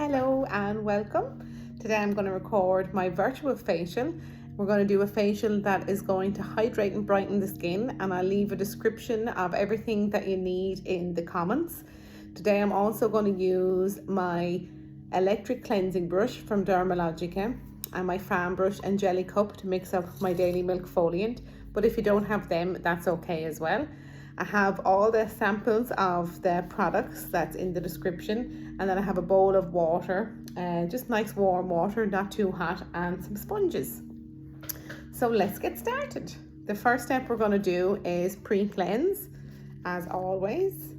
Hello and welcome. Today I'm going to record my virtual facial. We're going to do a facial that is going to hydrate and brighten the skin, and I'll leave a description of everything that you need in the comments. Today I'm also going to use my electric cleansing brush from Dermalogica and my fan brush and jelly cup to mix up my daily Milkfoliant, but if you don't have them, that's okay as well. I have all the samples of the products that's in the description, and then I have a bowl of water, just nice warm water, not too hot, and some sponges. So let's get started. The first step we're going to do is pre-cleanse, as always.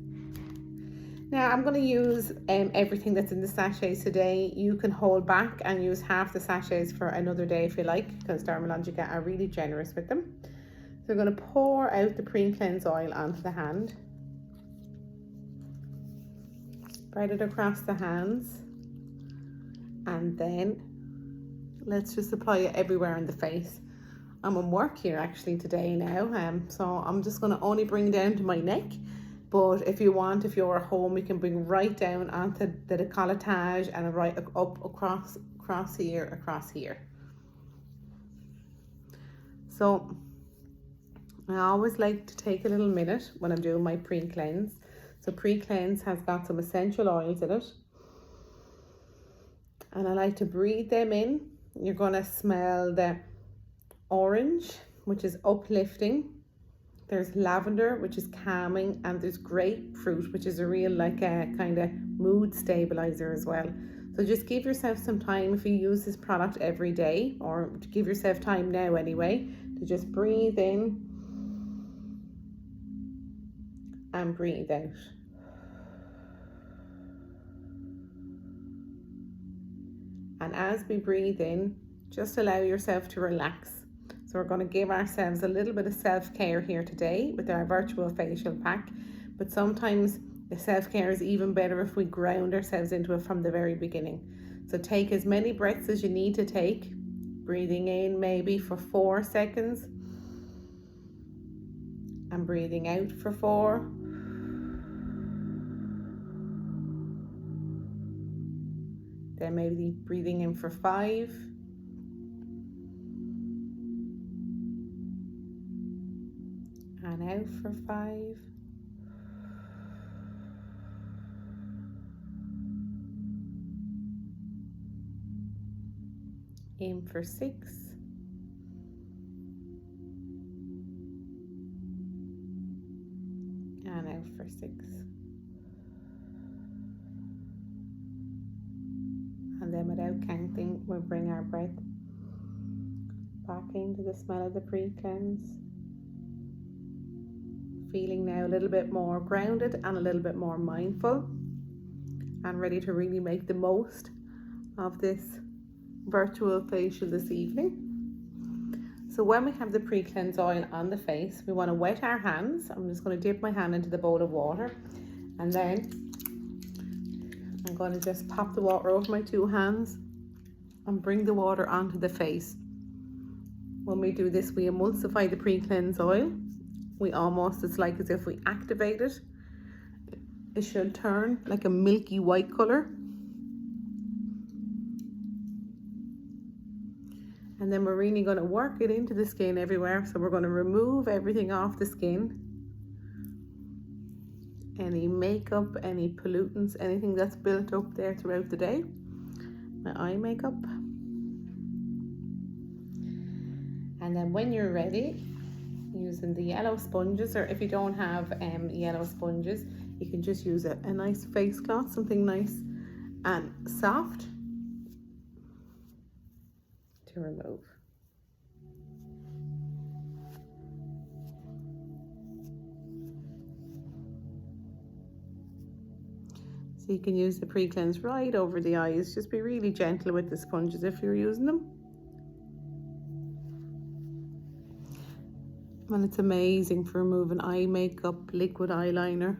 Now I'm going to use everything that's in the sachets today. You can hold back and use half the sachets for another day if you like, because Dermalogica are really generous with them. So we're going to pour out the Precleanse oil onto the hand. Spread it across the hands. And then let's just apply it everywhere in the face. I'm on work here actually today now, so I'm just going to only bring down to my neck. But if you want, if you're at home, you can bring right down onto the décolletage and right up across here. So I always like to take a little minute when I'm doing my pre-cleanse. So pre-cleanse has got some essential oils in it. And I like to breathe them in. You're going to smell the orange, which is uplifting. There's lavender, which is calming. And there's grapefruit, which is a real kind of mood stabilizer as well. So just give yourself some time if you use this product every day, or give yourself time now anyway, to just breathe in and breathe out. And as we breathe in, just allow yourself to relax. So we're going to give ourselves a little bit of self-care here today with our virtual facial pack. But sometimes the self-care is even better if we ground ourselves into it from the very beginning. So take as many breaths as you need to take. Breathing in maybe for 4 seconds. And breathing out for 4. Then maybe breathing in for 5. And out for 5. In for 6. And out for 6. And then without counting, we'll bring our breath back into the smell of the pre-cleanse. Feeling now a little bit more grounded and a little bit more mindful and ready to really make the most of this virtual facial this evening. So when we have the pre-cleanse oil on the face, we want to wet our hands. I'm just going to dip my hand into the bowl of water, and then I'm going to just pop the water over my 2 hands and bring the water onto the face. When we do this, we emulsify the pre-cleanse oil. It's like as if we activate it. It should turn like a milky white color. And then we're really going to work it into the skin everywhere. So we're going to remove everything off the skin. Any makeup, any pollutants, anything that's built up there throughout the day. My eye makeup. And then when you're ready, using the yellow sponges, or if you don't have yellow sponges, you can just use a nice face cloth, something nice and soft to remove. So you can use the pre-cleanse right over the eyes. Just be really gentle with the sponges if you're using them. And it's amazing for removing eye makeup, liquid eyeliner,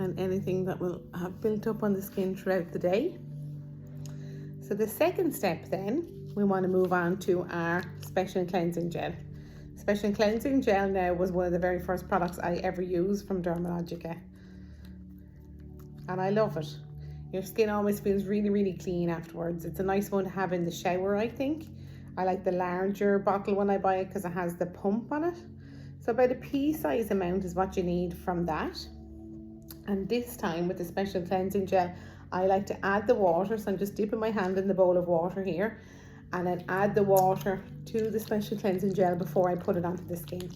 and anything that will have built up on the skin throughout the day. So the second step then, we want to move on to our Special Cleansing Gel. Special Cleansing Gel now was one of the very first products I ever used from Dermalogica. and I love it. Your skin always feels really, really clean afterwards. It's a nice one to have in the shower, I think. I like the larger bottle when I buy it because it has the pump on it. So about a pea size amount is what you need from that. And this time with the special cleansing gel, I like to add the water. So I'm just dipping my hand in the bowl of water here, and then add the water to the special cleansing gel before I put it onto the skin.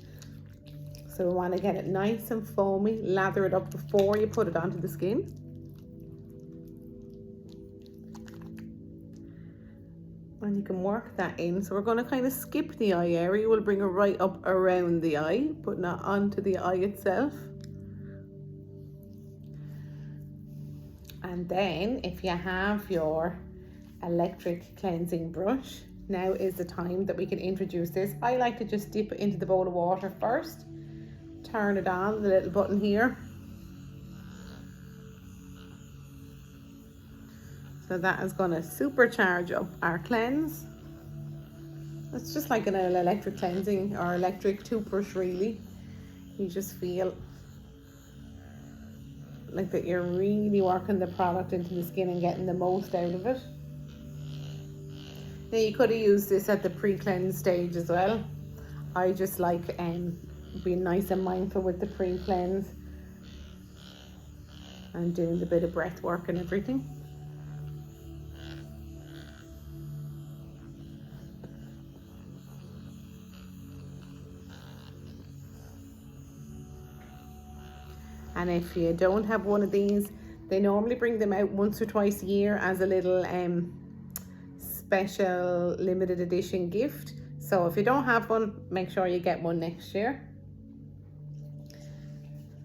So we want to get it nice and foamy, lather it up before you put it onto the skin. And you can work that in. So we're going to kind of skip the eye area. We'll bring it right up around the eye, but not onto the eye itself. And then if you have your electric cleansing brush, now is the time that we can introduce this. I like to just dip it into the bowl of water first, turn it on, the little button here. So that is going to supercharge up our cleanse. It's just like an electric cleansing or electric toothbrush really. You just feel like that you're really working the product into the skin and getting the most out of it. Now you could have used this at the pre-cleanse stage as well. I just like being nice and mindful with the pre-cleanse and doing the bit of breath work and everything. And if you don't have one of these, they normally bring them out once or twice a year as a little special limited edition gift. So if you don't have one, make sure you get one next year.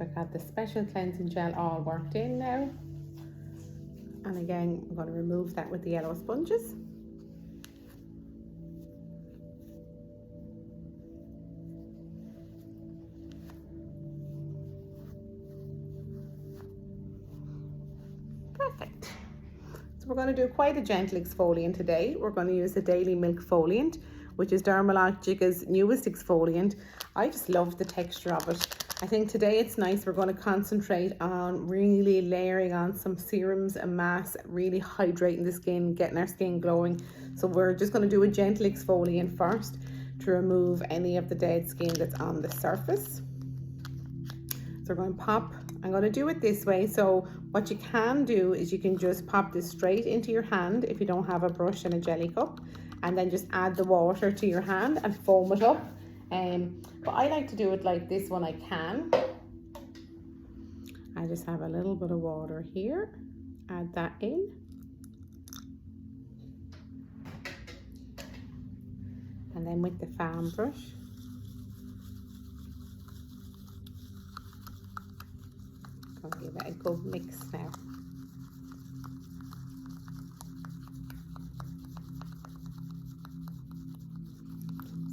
I've got the special cleansing gel all worked in now. And again, I'm going to remove that with the yellow sponges. Perfect. So we're going to do quite a gentle exfoliant today. We're going to use the Daily Milkfoliant, which is Dermalogica's newest exfoliant. I just love the texture of it. I think today it's nice. We're going to concentrate on really layering on some serums and masks, really hydrating the skin, getting our skin glowing. So we're just going to do a gentle exfoliant first to remove any of the dead skin that's on the surface. So we're going to pop. I'm going to do it this way. So what you can do is you can just pop this straight into your hand if you don't have a brush and a jelly cup, and then just add the water to your hand and foam it up. But I like to do it like this when I can. I just have a little bit of water here, add that in. And then with the fan brush, I'll give it a good mix now.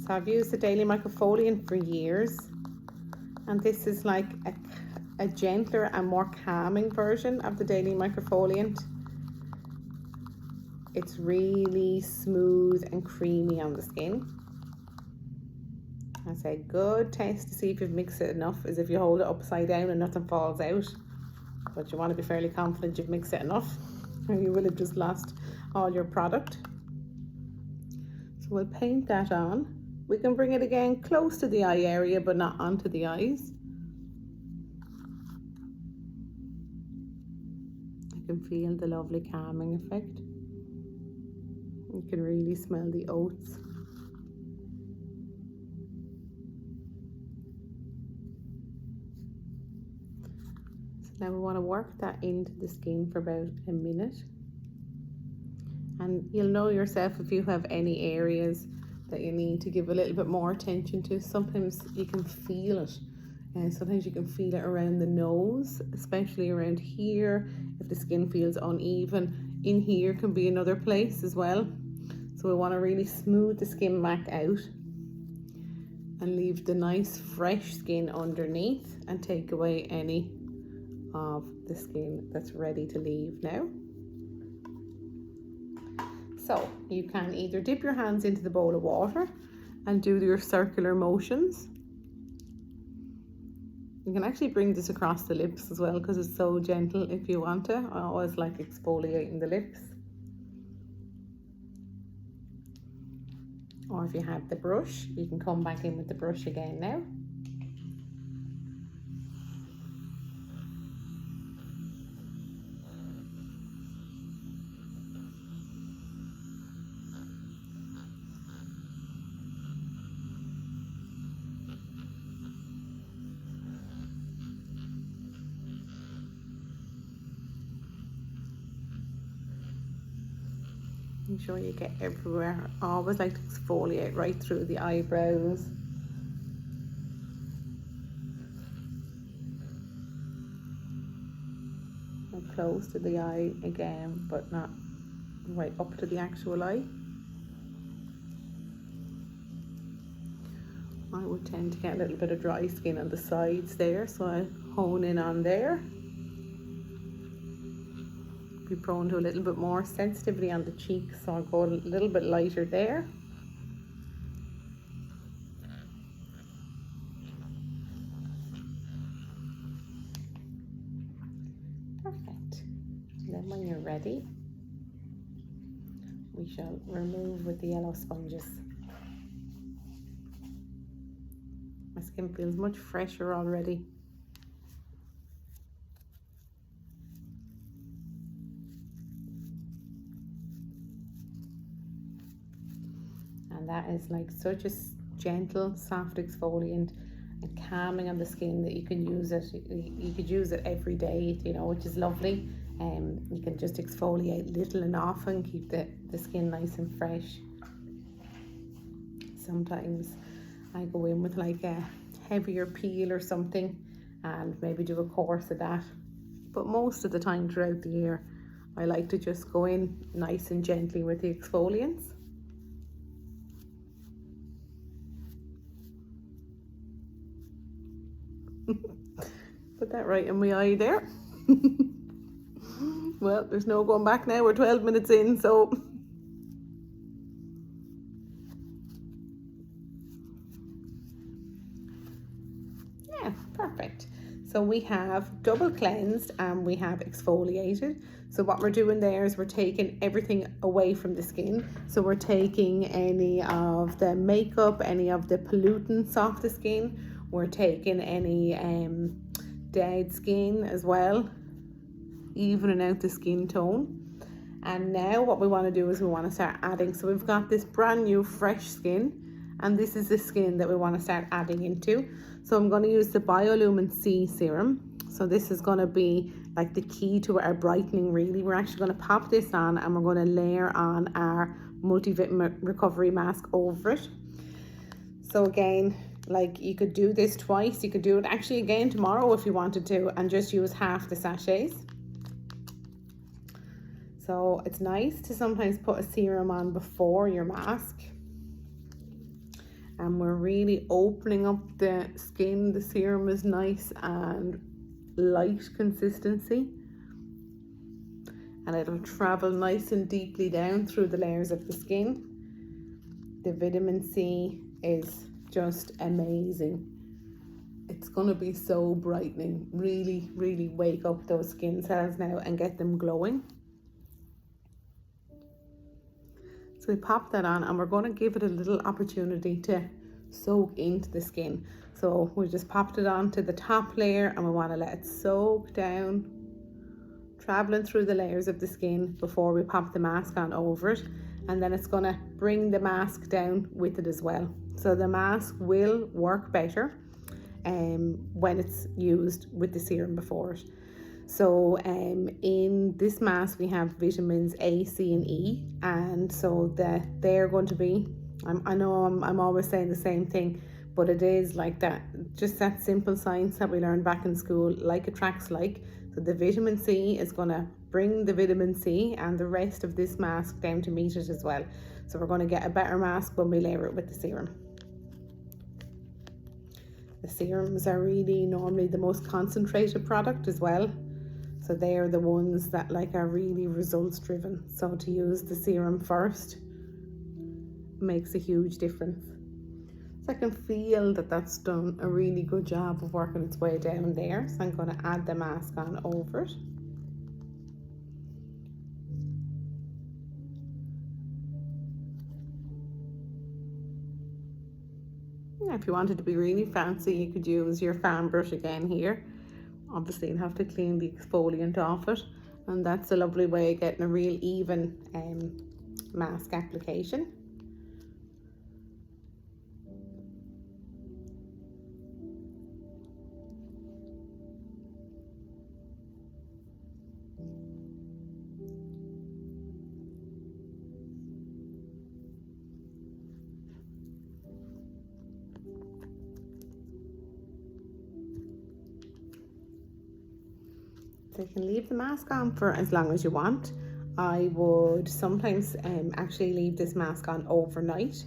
So I've used the Daily Milkfoliant for years, and this is like a gentler and more calming version of the Daily Milkfoliant. It's really smooth and creamy on the skin. I say good test to see if you've mixed it enough is if you hold it upside down and nothing falls out. But you want to be fairly confident you've mixed it enough, or you will have just lost all your product. So we'll paint that on. We can bring it again close to the eye area, but not onto the eyes. I can feel the lovely calming effect. You can really smell the oats. So now we want to work that into the skin for about a minute. And you'll know yourself if you have any areas that you need to give a little bit more attention to. Sometimes you can feel it, and sometimes you can feel it around the nose, especially around here if the skin feels uneven. In here can be another place as well. So we want to really smooth the skin back out and leave the nice fresh skin underneath and take away any of the skin that's ready to leave now. So you can either dip your hands into the bowl of water and do your circular motions, You can actually bring this across the lips as well because it's so gentle if you want to. I always like exfoliating the lips. Or if you have the brush, you can come back in with the brush again now. Make sure you get everywhere. I always like to exfoliate right through the eyebrows. And close to the eye again, but not right up to the actual eye. I would tend to get a little bit of dry skin on the sides there, so I'll hone in on there. Be prone to a little bit more sensitivity on the cheeks, so I'll go a little bit lighter there. Perfect. And then when you're ready, we shall remove with the yellow sponges. My skin feels much fresher already. And that is like such a gentle, soft exfoliant and calming on the skin that you can use it. You could use it every day, you know, which is lovely. You can just exfoliate little and often, keep the skin nice and fresh. Sometimes I go in with like a heavier peel or something and maybe do a course of that. But most of the time throughout the year, I like to just go in nice and gently with the exfoliants. Put that right in my eye there. Well, there's no going back now. We're 12 minutes in, so yeah, perfect. So we have double cleansed and we have exfoliated. So what we're doing there is we're taking everything away from the skin. So we're taking any of the makeup, any of the pollutants off the skin. We're taking any dead skin as well, evening out the skin tone. And now what we want to do is we want to start adding. So we've got this brand new fresh skin, and this is the skin that we want to start adding into. So I'm going to use the Biolumin-c Serum. So this is going to be like the key to our brightening, really. We're actually going to pop this on and we're going to layer on our multivitamin recovery mask over it. So again, like you could do this twice. You could do it actually again tomorrow if you wanted to, and just use half the sachets. So it's nice to sometimes put a serum on before your mask. And we're really opening up the skin. The serum is nice and light consistency. And it'll travel nice and deeply down through the layers of the skin. The vitamin C is just amazing. It's going to be so brightening. Really, really wake up those skin cells now and get them glowing. So we pop that on and we're going to give it a little opportunity to soak into the skin. So we just popped it on to the top layer and we want to let it soak down, traveling through the layers of the skin before we pop the mask on over it. And then it's going to bring the mask down with it as well. So the mask will work better when it's used with the serum before it. So in this mask we have vitamins A, C and E, and so they're going to be, I know I'm always saying the same thing, but it is like that, just that simple science that we learned back in school, like attracts like. So the vitamin C is going to bring the vitamin C and the rest of this mask down to meet it as well. So we're going to get a better mask when we layer it with the serum. The serums are really normally the most concentrated product as well. So they are the ones that like are really results driven. So to use the serum first makes a huge difference. So I can feel that that's done a really good job of working its way down there. So I'm going to add the mask on over it. Now, if you wanted to be really fancy, you could use your fan brush again here. Obviously, you'll have to clean the exfoliant off it. And that's a lovely way of getting a real even mask application. So you can leave the mask on for as long as you want. I would sometimes actually leave this mask on overnight,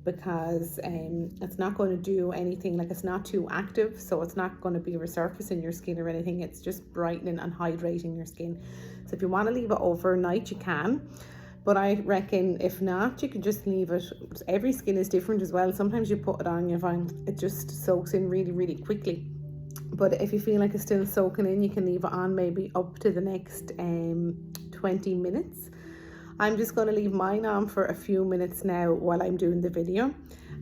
because it's not going to do anything, like it's not too active, so it's not going to be resurfacing your skin or anything. It's just brightening and hydrating your skin. So if you want to leave it overnight, you can. But I reckon if not, you can just leave it. Every skin is different as well. Sometimes you put it on, you find it just soaks in really, really quickly. But if you feel like it's still soaking in, you can leave it on maybe up to the next 20 minutes. I'm just going to leave mine on for a few minutes now while I'm doing the video.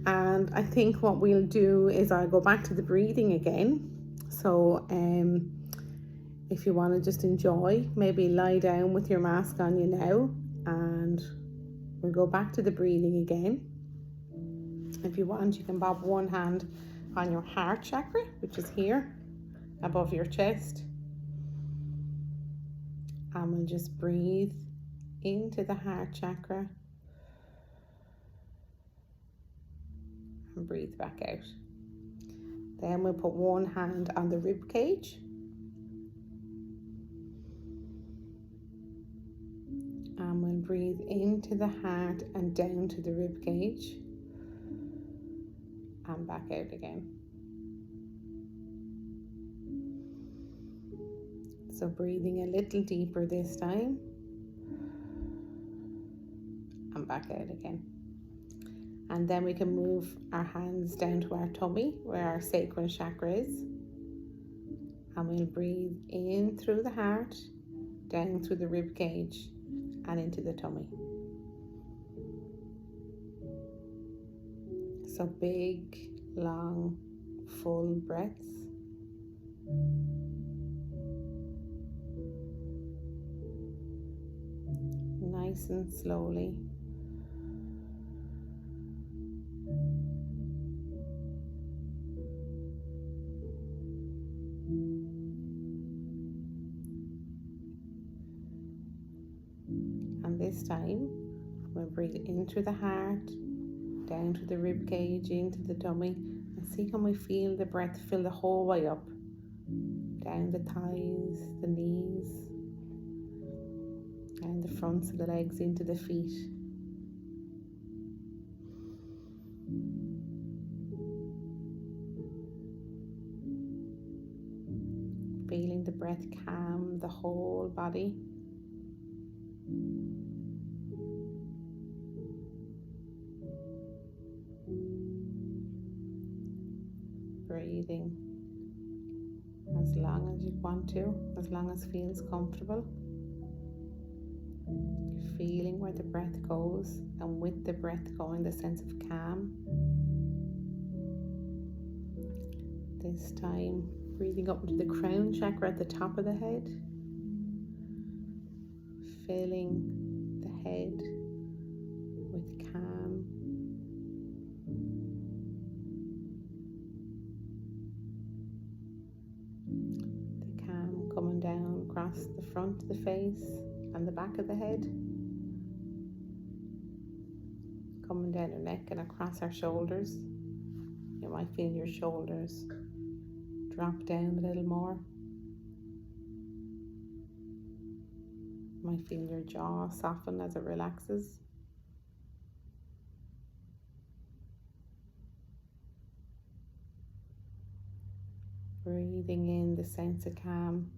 And I think what we'll do is I'll go back to the breathing again. So if you want to just enjoy, maybe lie down with your mask on you now, and we'll go back to the breathing again. If you want, you can bob one hand on your heart chakra, which is here above your chest, and we'll just breathe into the heart chakra and breathe back out. Then we'll put one hand on the rib cage and we'll breathe into the heart and down to the rib cage and back out again. So breathing a little deeper this time and back out again. And then we can move our hands down to our tummy where our sacral chakra is, and we'll breathe in through the heart, down through the rib cage and into the tummy. So big, long, full breaths. Nice and slowly. And this time we'll breathe in through the heart, down to the rib cage, into the tummy, and see can we feel the breath fill the whole way up, down the thighs, the knees, and the fronts of the legs into the feet. Feeling the breath calm the whole body. Breathing as long as you want to, as long as feels comfortable. Feeling where the breath goes, and with the breath going, the sense of calm. This time breathing up into the crown chakra at the top of the head, filling the head with calm. The calm coming down across the front of the face and the back of the head, coming down your neck and across our shoulders. You might feel your shoulders drop down a little more. You might feel your jaw soften as it relaxes. Breathing in the sense of calm.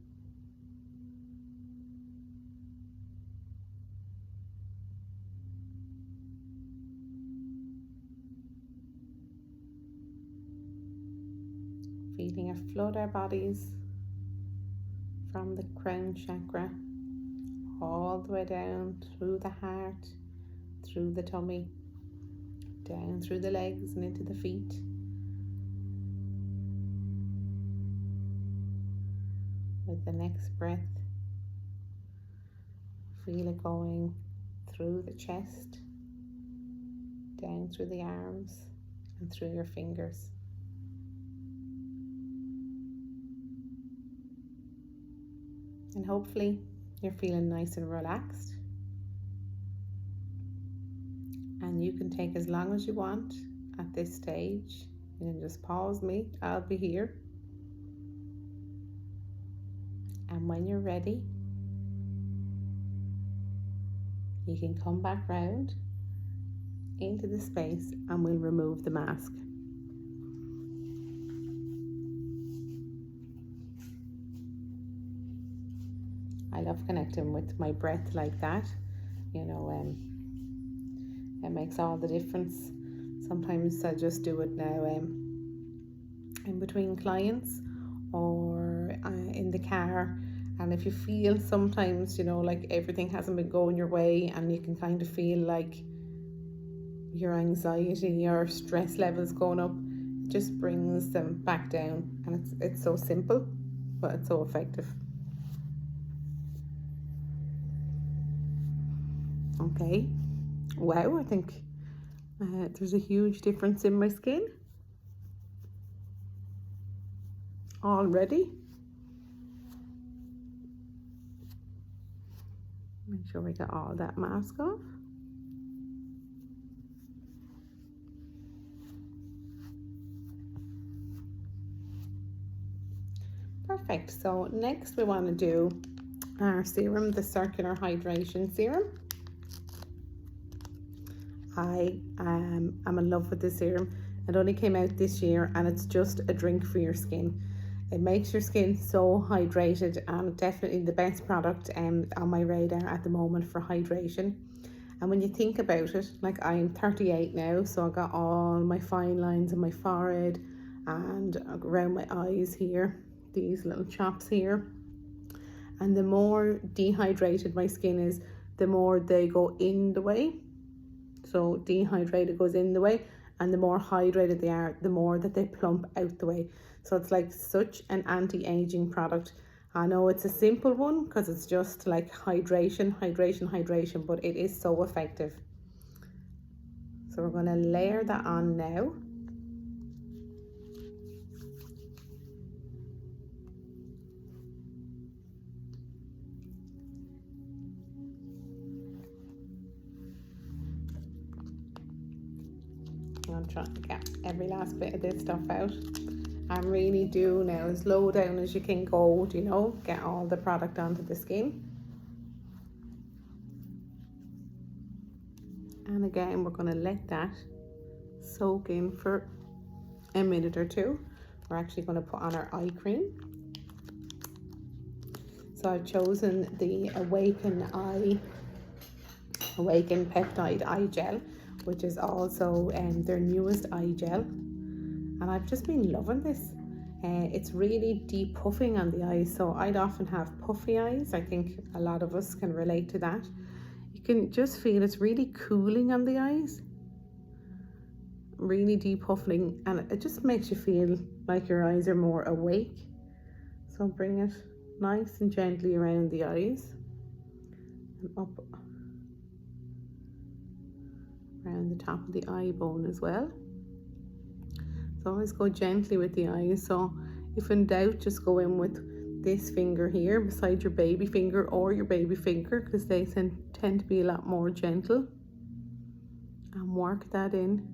feeling it flood our bodies from the crown chakra all the way down through the heart, through the tummy, down through the legs and into the feet. With the next breath, feel it going through the chest, down through the arms and through your fingers. And hopefully you're feeling nice and relaxed. And you can take as long as you want at this stage. You can just pause me, I'll be here. And when you're ready, you can come back round into the space and we'll remove the mask. I love connecting with my breath like that. You know, it makes all the difference. Sometimes I just do it now in between clients or in the car. And if you feel sometimes, you know, like everything hasn't been going your way and you can kind of feel like your anxiety or stress levels going up, it just brings them back down. And it's so simple, but it's so effective. Okay, wow, I think there's a huge difference in my skin already. Make sure we get all that mask off. Perfect. So next we want to do our serum, the circular hydration serum. I am in love with this serum. It only came out this year and it's just a drink for your skin. It makes your skin so hydrated and definitely the best product on my radar at the moment for hydration. And when you think about it, like I'm 38 now, so I got all my fine lines on my forehead and around my eyes here, these little chops here. And the more dehydrated my skin is, the more they go in the way. So dehydrated goes in the way, and the more hydrated they are, the more that they plump out the way. So it's like such an anti-aging product. I know it's a simple one because it's just like hydration, but it is so effective. So we're going to layer that on now. I'm trying to get every last bit of this stuff out. And really do now as low down as you can go, you know, get all the product onto the skin. And again, we're going to let that soak in for a minute or two. We're actually going to put on our eye cream. So I've chosen the Awaken Peptide Eye Gel, which is also their newest eye gel. And I've just been loving this. It's really depuffing on the eyes. So I'd often have puffy eyes. I think a lot of us can relate to that. You can just feel it's really cooling on the eyes. Really depuffing, and it just makes you feel like your eyes are more awake. So bring it nice and gently around the eyes and up around the top of the eye bone as well. So always go gently with the eyes. So if in doubt, just go in with this finger here beside your baby finger or your baby finger, because they tend to be a lot more gentle, and work that in.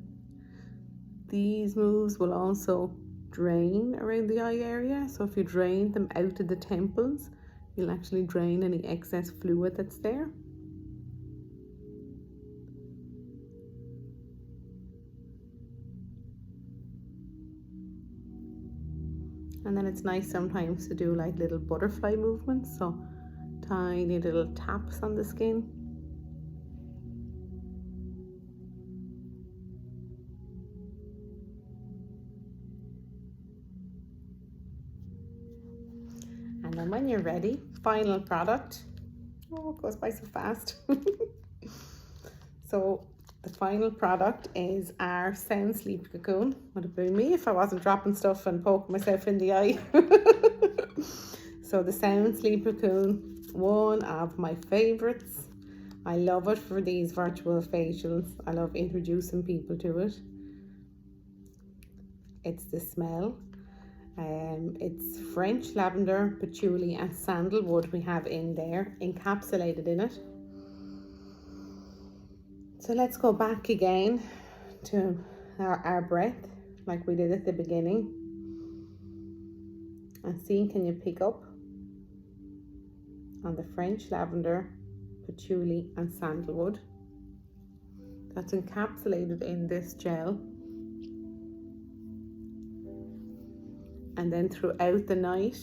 These moves will also drain around the eye area. So if you drain them out of the temples, you'll actually drain any excess fluid that's there. And then it's nice sometimes to do like little butterfly movements, so tiny little taps on the skin. And when you're ready, final product. Oh, it goes by so fast. So the final product is our Sound Sleep Cocoon. Would it be me if I wasn't dropping stuff and poking myself in the eye? So the Sound Sleep Cocoon, one of my favorites. I love it for these virtual facials. I love introducing people to it. It's the smell. It's French lavender, patchouli and sandalwood we have in there, encapsulated in it. So let's go back again to our breath like we did at the beginning. And see, can you pick up on the French lavender, patchouli and sandalwood that's encapsulated in this gel? And then throughout the night,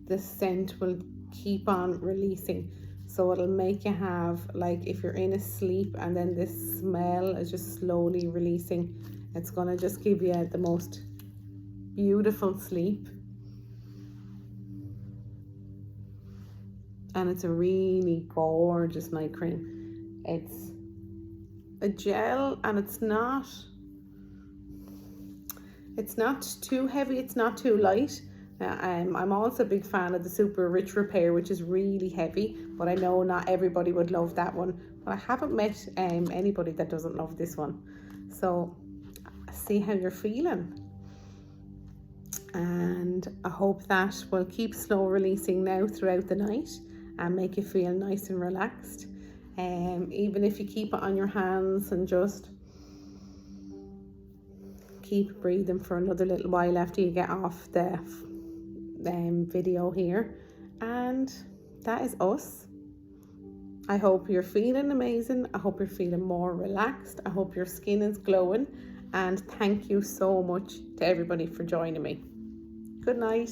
the scent will keep on releasing. So it'll make you have, like, if you're in a sleep and then this smell is just slowly releasing, it's gonna just give you the most beautiful sleep. And it's a really gorgeous night cream. It's a gel and it's not too heavy, it's not too light. I'm also a big fan of the Super Rich Repair, which is really heavy, but I know not everybody would love that one. But I haven't met anybody that doesn't love this one. So see how you're feeling. And I hope that will keep slow releasing now throughout the night and make you feel nice and relaxed. Even if you keep it on your hands and just keep breathing for another little while after you get off the video here. And that is us. I hope you're feeling amazing. I hope you're feeling more relaxed. I hope your skin is glowing. And thank you so much to everybody for joining me. Good night.